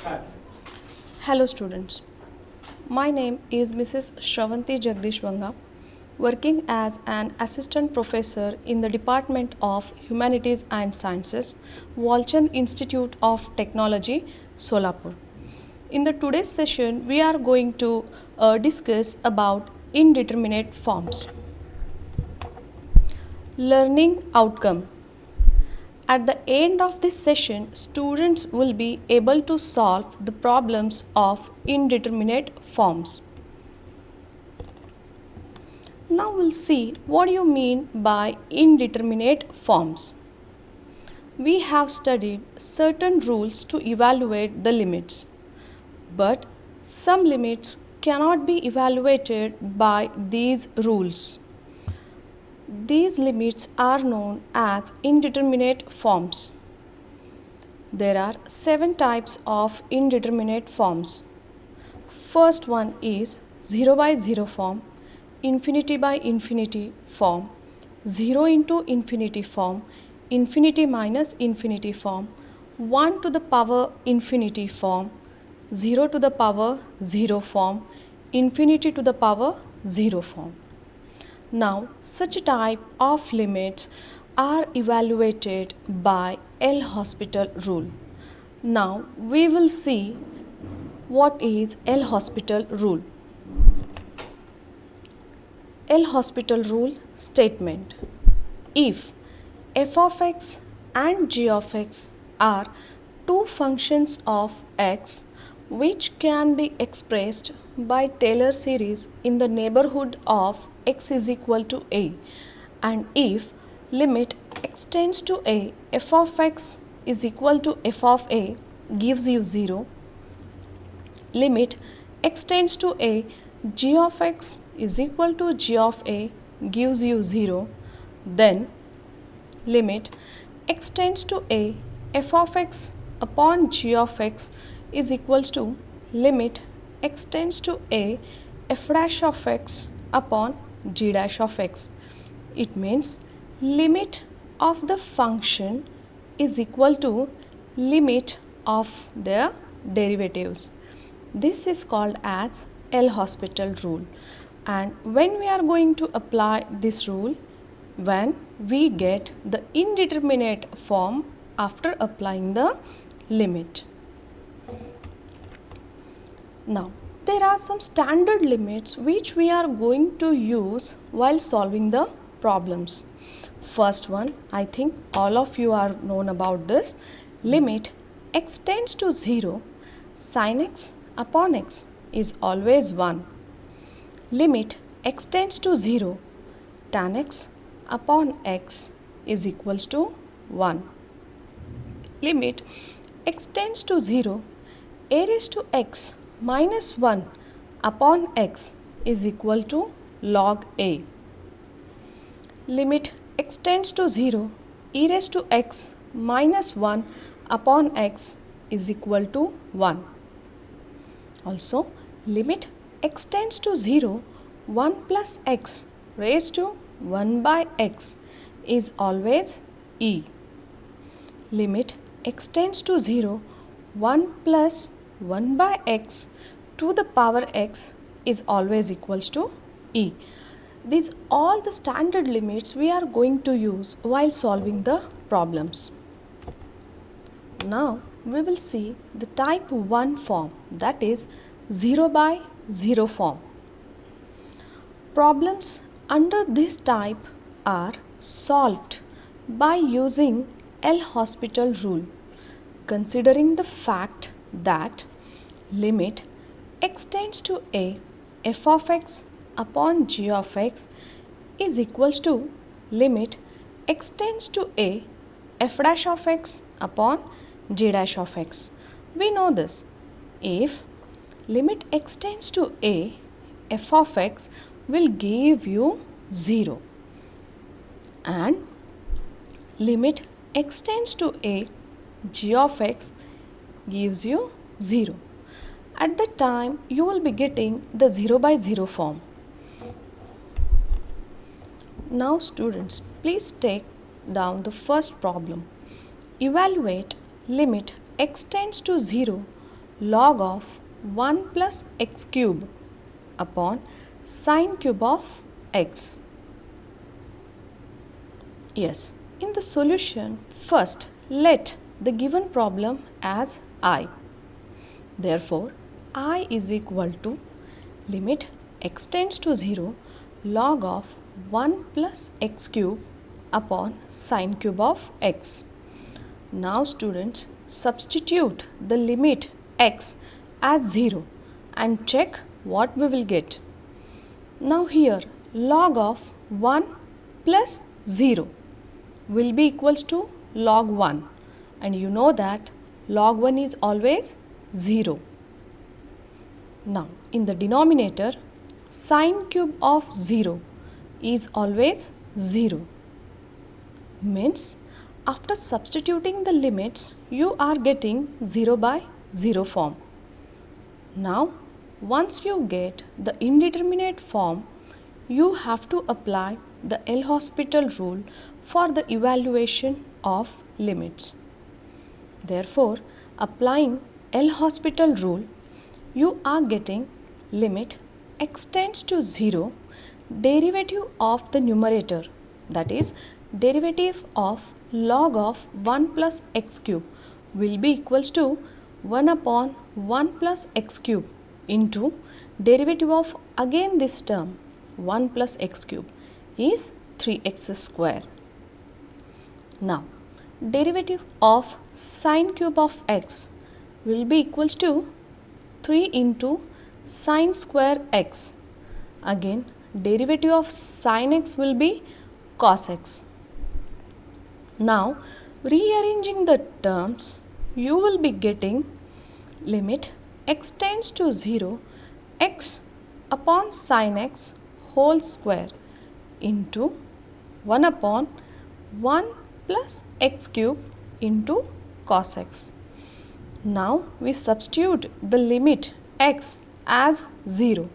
Hello students, my name is Mrs. Shravanti Jagdish Vanga, working as an assistant professor in the Department of Humanities and Sciences, Walchand Institute of Technology, Solapur. In the today's session, we are going to discuss about indeterminate forms. Learning outcome. At the end of this session, students will be able to solve the problems of indeterminate forms. Now we'll see what you mean by indeterminate forms. We have studied certain rules to evaluate the limits, but some limits cannot be evaluated by these rules. These limits are known as indeterminate forms. There are 7 types of indeterminate forms. First one is 0 by 0 form, infinity by infinity form, 0 into infinity form, infinity minus infinity form, 1 to the power infinity form, 0 to the power 0 form, infinity to the power 0 form. Now, such type of limits are evaluated by L'Hospital rule. Now, we will see what is L'Hospital rule. L'Hospital rule statement: if f of x and g of x are two functions of x which can be expressed by Taylor series in the neighborhood of x is equal to a, and if limit x tends to a, f of x is equal to f of a gives you 0, limit x tends to a, g of x is equal to g of a gives you 0, then limit x tends to a, f of x upon g of x is equals to limit x tends to a, f dash of x upon g dash of x. It means limit of the function is equal to limit of their derivatives. This is called as L'Hospital rule. And when we are going to apply this rule, when we get the indeterminate form after applying the limit. Now, there are some standard limits which we are going to use while solving the problems. First one, I think all of you are known about this. Limit x tends to 0, sin x upon x is always 1. Limit x tends to 0, tan x upon x is equals to 1. Limit x tends to 0, a raised to x minus 1 upon x is equal to log a. Limit x tends to 0, e raised to x minus 1 upon x is equal to 1. Also, limit x tends to 0, 1 plus x raised to 1 by x is always e. Limit x tends to 0, 1 plus 1 by x to the power x is always equals to e. These all the standard limits we are going to use while solving the problems. Now we will see the type 1 form, that is 0 by 0 form. Problems under this type are solved by using L'Hospital rule, considering the fact that limit x tends to a, f of x upon g of x is equals to limit x tends to a, f dash of x upon g dash of x. We know this. If limit x tends to a, f of x will give you 0, and limit x tends to a, g of x gives you 0. At that time, you will be getting the 0 by 0 form. Now students, please take down the first problem. Evaluate limit x tends to 0 log of 1 plus x cube upon sine cube of x. Yes, in the solution, first let the given problem as I. Therefore, I is equal to limit x tends to 0 log of 1 plus x cube upon sine cube of x. Now students, substitute the limit x as 0 and check what we will get. Now here log of 1 plus 0 will be equals to log 1, and you know that log 1 is always 0. Now in the denominator, sine cube of 0 is always 0. Means after substituting the limits, you are getting 0 by 0 form. Now once you get the indeterminate form, you have to apply the L'Hospital rule for the evaluation of limits. Therefore, applying L'Hospital rule, you are getting limit x tends to 0, derivative of the numerator, that is derivative of log of 1 plus x cube will be equals to 1 upon 1 plus x cube into derivative of again this term 1 plus x cube is 3x square. Now derivative of sine cube of x will be equals to 3 into sine square x. Again derivative of sine x will be cos x. Now rearranging the terms, you will be getting limit x tends to 0 x upon sine x whole square into 1 upon 1 plus x cube into cos x. Now we substitute the limit x as 0.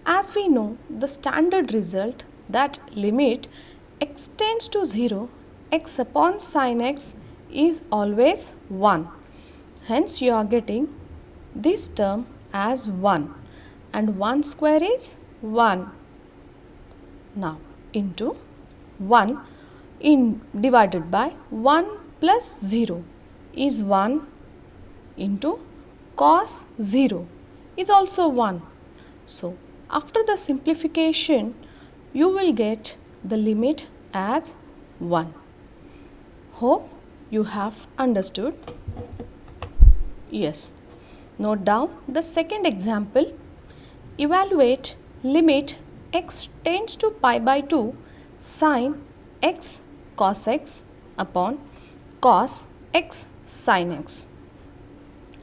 As we know the standard result that limit x tends to 0 x upon sine x is always 1. Hence you are getting this term as 1, and 1 square is 1. Now into 1 in divided by 1 plus 0 is 1 into cos 0 is also 1. So after the simplification, you will get the limit as 1. Hope you have understood. Yes. Note down the second example. Evaluate limit x tends to pi by 2 sine x cos x upon cos x sin x.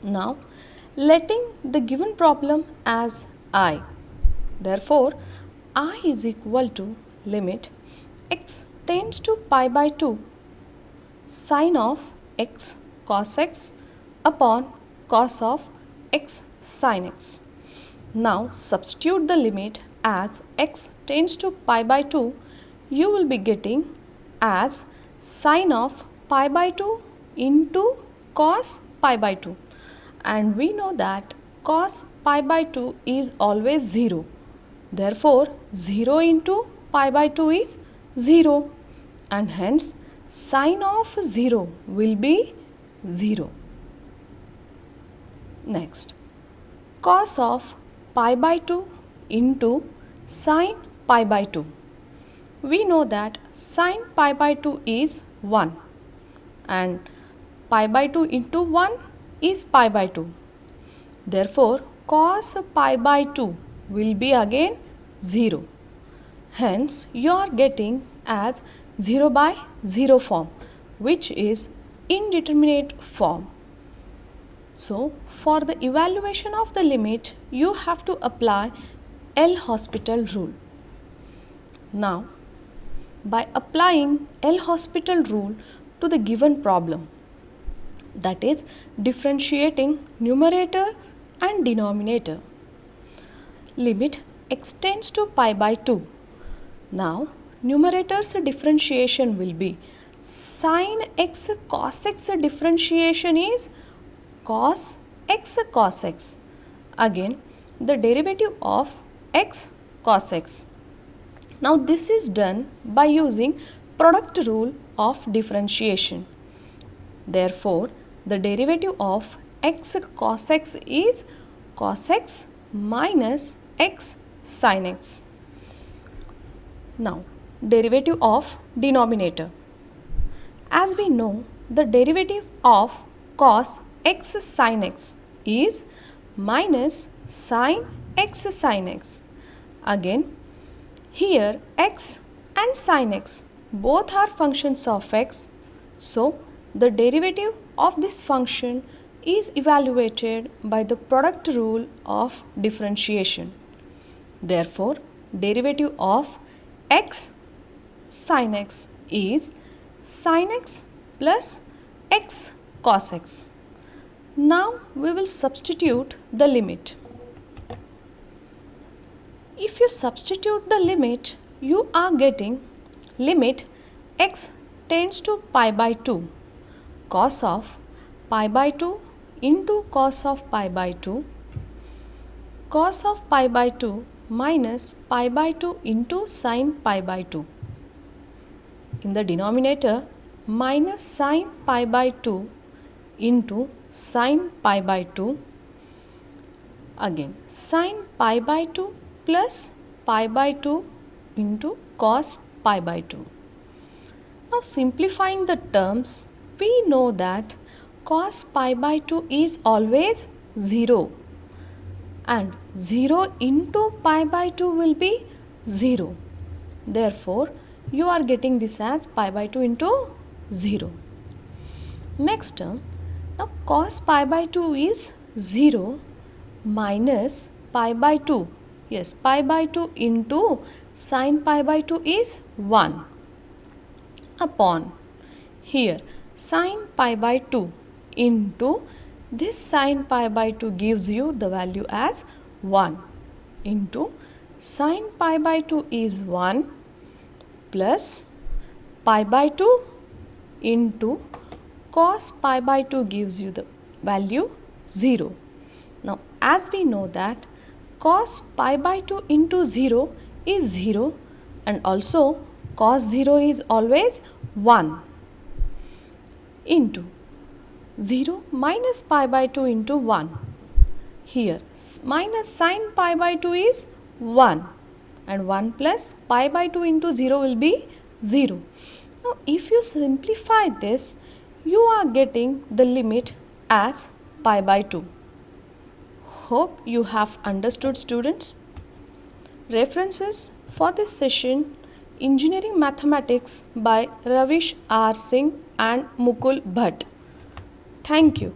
Now letting the given problem as I. Therefore, I is equal to limit x tends to pi by 2 sine of x cos x upon cos of x sin x. Now substitute the limit as x tends to pi by 2, you will be getting as sine of pi by 2 into cos pi by 2, and we know that cos pi by 2 is always 0. Therefore 0 into pi by 2 is 0, and hence sine of 0 will be 0. Next, cos of pi by 2 into sine pi by 2. We know that sine pi by 2 is 1, and pi by 2 into 1 is pi by 2. Therefore, cos pi by 2 will be again 0. Hence, you are getting as 0 by 0 form, which is indeterminate form. So, for the evaluation of the limit, you have to apply L'Hospital rule. Now, by applying L'Hospital rule to the given problem, that is differentiating numerator and denominator, limit x tends to pi by 2. Now, numerator's differentiation will be sine x cos x differentiation is cos x cos x. Again, the derivative of x cos x. Now this is done by using product rule of differentiation. Therefore, the derivative of x cos x is cos x minus x sin x. Now, derivative of denominator. As we know, the derivative of cos x sin x is minus sin x sin x. Again, here x and sin x both are functions of x. So, the derivative of this function is evaluated by the product rule of differentiation. Therefore, derivative of x sin x is sin x plus x cos x. Now, we will substitute the limit. If you substitute the limit, you are getting limit x tends to pi by 2 cos of pi by 2 into cos of pi by 2 cos of pi by 2 minus pi by 2 into sin pi by 2. In the denominator, minus sin pi by 2 into sin pi by 2. Again, sin pi by 2 plus pi by 2 into cos pi by 2. Now simplifying the terms, we know that cos pi by 2 is always 0 and 0 into pi by 2 will be 0. Therefore, you are getting this as pi by 2 into 0. Next term, now cos pi by 2 is 0 minus pi by 2. Yes, pi by 2 into sin pi by 2 is 1 upon here sin pi by 2 into this sin pi by 2 gives you the value as 1 into sin pi by 2 is 1 plus pi by 2 into cos pi by 2 gives you the value 0. Now, as we know that cos pi by 2 into 0 is 0 and also cos 0 is always 1 into 0 minus pi by 2 into 1. Here minus sin pi by 2 is 1 and 1 plus pi by 2 into 0 will be 0. Now if you simplify this, you are getting the limit as pi by 2. Hope you have understood, students. References for this session: Engineering Mathematics by Ravish R. Singh and Mukul Bhatt. Thank you.